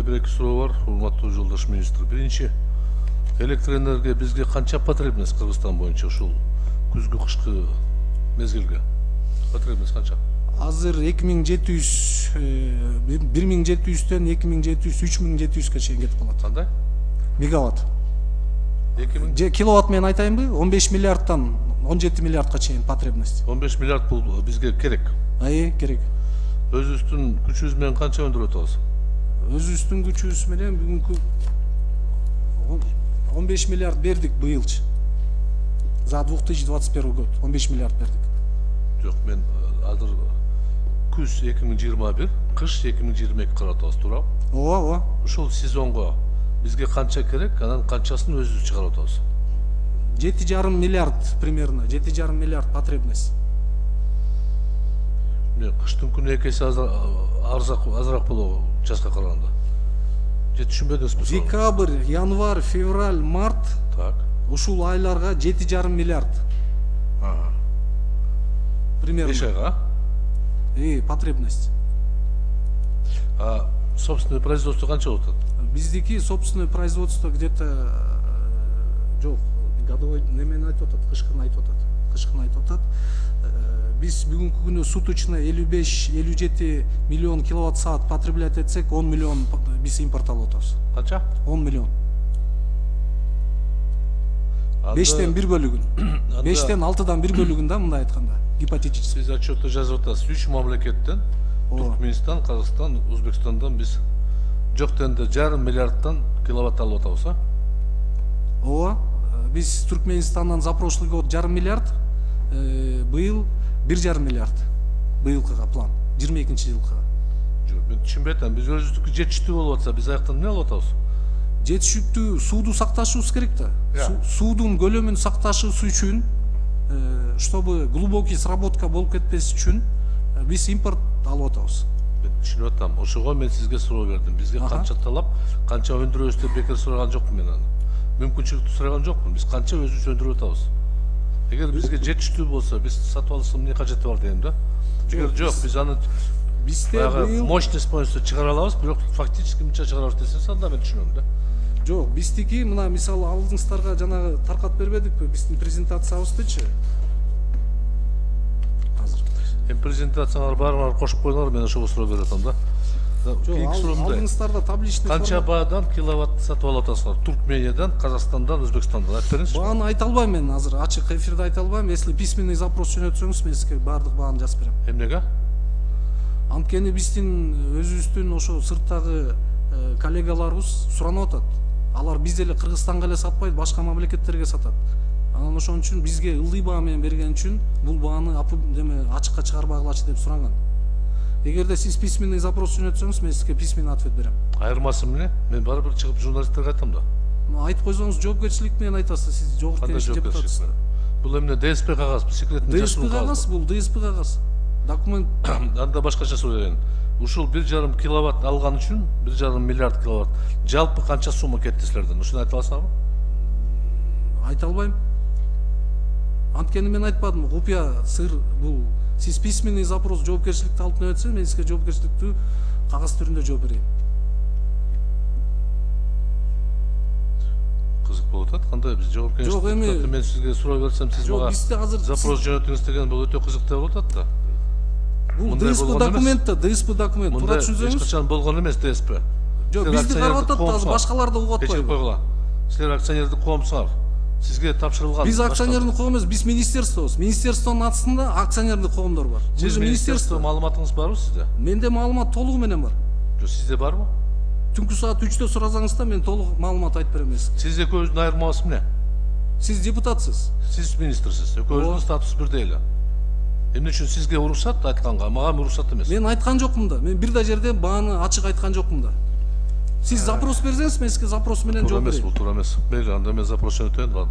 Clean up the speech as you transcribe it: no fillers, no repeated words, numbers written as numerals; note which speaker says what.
Speaker 1: Бир эки суроо бар, урматтуу жолдош министр. Биринчи, электр энергия бизге канча потребность Кыргызстан боюнча ушул күзгү кышкы мезгилге? Потребность канча?
Speaker 2: Азыр 2700 1700төн 2700 3700га чейин кетип калат.
Speaker 1: Кандай?
Speaker 2: Мегаватт.
Speaker 1: 2000
Speaker 2: Же киловатт менен айтайынбы? 15 миллиардтан 17 миллиардга чейин потребность.
Speaker 1: 15 миллиард бул бизге керек.
Speaker 2: Керек.
Speaker 1: Өзүбүздүн күчүбүз менен канча өндүрүп атабыз?
Speaker 2: Өзүбүздүн күчүбүз менен бүгүнкү 15 миллиард бердик быйылчы. За 2021 год 15 миллиард бердик.
Speaker 1: Жок, мен азыр күз 2021, кыш 2022 каратабыз, туурабы?
Speaker 2: Ооба.
Speaker 1: Ушул сезонго бизге канча керек, анан канчасын өзүбүз чыгарып атабыз?
Speaker 2: 7,5 миллиард примерно, 7,5 миллиард потребность.
Speaker 1: Кыштын күнү эки эсе азыраак болобу жазга караганда? Же түшүнбөдүңүзбү?
Speaker 2: Декабрь, январь, февраль, март.
Speaker 1: Так.
Speaker 2: Ушул айларга 7,5 миллиард. Примерно.
Speaker 1: 5 айга?
Speaker 2: Потребность.
Speaker 1: А собственное производство канча болуп атат?
Speaker 2: Биздики собственное производство где-то жок, годовой немени айтып атат, кышкын айтып атат. Биз бүгүнкү күнү суточный 55-57 миллион киловатт саат потреблять этсек, 10 миллион биз импорт алып атабыз.
Speaker 1: Канча?
Speaker 2: 10 миллион. 5тен 1 бөлүгүн. 5тен 6дан 1 бөлүгүн да, мындай айтканда. Гипотетически.
Speaker 1: Сиз отчетто жазып атасыз. 3 мамлекеттен, Туркменистан, Казакстан, Өзбекстандан биз жок дегенде 1,5 миллиардтан киловатт алып атабыз, а?
Speaker 2: Ооба. Биз Туркменистандан за прошлый год 1,5 миллиард, быйыл 1,5 миллиард. Быйылкыга план. 22-жылкыга.
Speaker 1: Жок, мен түшүнбөй атам. Биз өзүбүздүкү жетиштүү болуп атса, биз аяктан эмне алып атабыз?
Speaker 2: Жетишиктүү сууду сакташыбыз керек да. Суудун көлөмүн сакташыбыз үчүн, чтобы глубокий сработка болуп кетпес үчүн биз импорт алып атабыз.
Speaker 1: Мен түшүнүп атам. Ошого мен сизге суроо бердим. Бизге канча талап, канча өндүрөбүз деп бекер сураган жокмун мен аны. Мүмкүнчүлүктү сураган жокмун. Биз канча өзүбүз өндүрүп атабыз? Эгер бизге жетиштүү болсо, биз сатып алсам эмне кажети бар дейм да. Эгер жок, биз аны
Speaker 2: бизде
Speaker 1: мощность боюнча чыгара алабыз, бирок фактически мынча чыгарабыз десеңиз, анда мен түшүнөм да.
Speaker 2: Жок, биздики мына мисалы алдыңыздарга жанагы таркатып бербедикпи биздин презентациябыздычы?
Speaker 1: Азыр. Презентациялар баарыңар кошуп койдуңар, мен ошого суроо берип атам да.
Speaker 2: Алдыңыздарда табличный
Speaker 1: канча баадан киловатт сатып алып атасыңар? Туркмениядан, Казакстандан, Өзбекстандан айтып бериңизчи.
Speaker 2: Бааны айта албайм мен азыр, ачык эфирде айта албайм. Если письменный запрос жөнөтсөңүз, мен сизге баардык бааны жазып берем.
Speaker 1: Эмнеге?
Speaker 2: Анткени биздин өзүбүздүн ошо сырттагы коллегаларыбыз суранып атат. Алар биз эле Кыргызстанга эле сатпайт, башка мамлекеттерге сатат. Анан ошон үчүн бизге ылдый баа менен берген үчүн бул бааны ачыкка чыгарбагылачы деп суранган. Эгерде сиз письменный запрос жөнөтсөңүз, мен сизге письменный ответ берем.
Speaker 1: Айырмасы эмне? Мен баары бир чыгып журналисттерге айтам да.
Speaker 2: Айтып койсоңуз жоопкерчилик менен айтасыз, сиз жогорку кеңеш депутатысыз.
Speaker 1: Бул эмне ДСП кагаз, секретный
Speaker 2: жашыл кагаз? Бул ДСП кагаз. Документ.
Speaker 1: Анда башкача суроо берейин. Ушул 1,5 киловатт алган үчүн 1,5 миллиард киловатт жалпы канча сумма кетти силерден? Ушуну айта аласыңарбы?
Speaker 2: Айта албайм. Анткени мен айтпадым, купуя сыр бул. Сиз письменный запрос жоопкерчиликти алып нөтсө, мен сизге жоопкерчиликтүү кагаз түрүндө жооп берейин.
Speaker 1: Кызык болуп атат. Кандай биз жогорку кеңеште мен сизге суроо берсем, сиз мага запрос жөнөтүңүз деген бул өтө кызыктуу болуп атат да.
Speaker 2: Бул ДСП документ да, ДСП документ. Туура түшүнсөңүз.
Speaker 1: Эч качан болгон эмес ДСП.
Speaker 2: Жок, бизди карап атат, азыр башкалар да угуп атпайбы.
Speaker 1: Кечирип койгула. Силер акционердик коомсуңар. Сизге тапшырылган.
Speaker 2: Биз акционердик коом эмес, биз министерствобуз. Министерствонун астында акционердик коомдор бар.
Speaker 1: Сиз министерство маалыматыңыз барбы сизде?
Speaker 2: Менде маалымат толугу менен бар.
Speaker 1: Жок, сизде барбы?
Speaker 2: Түнкү саат 3-тө сурасаңыз да мен толук маалымат айтып берем сизге.
Speaker 1: Сиз экөөбүздүн айырмабыз эмне?
Speaker 2: Сиз депутатсыз.
Speaker 1: Сиз министрсиз. Экөөбүздүн статусубуз бирдей эле. Эмне үчүн сизге уруксат айтканга, мага уруксат эмес?
Speaker 2: Мен айткан жокмун да. Мен бир да жерде бааны ачык айткан жокмун да. Сиз запрос берсеңиз, мен сизге запрос менен жооп берем.
Speaker 1: Туура эмес, бул туура эмес. Мейли, анда мен запрос жөнөтөйүн.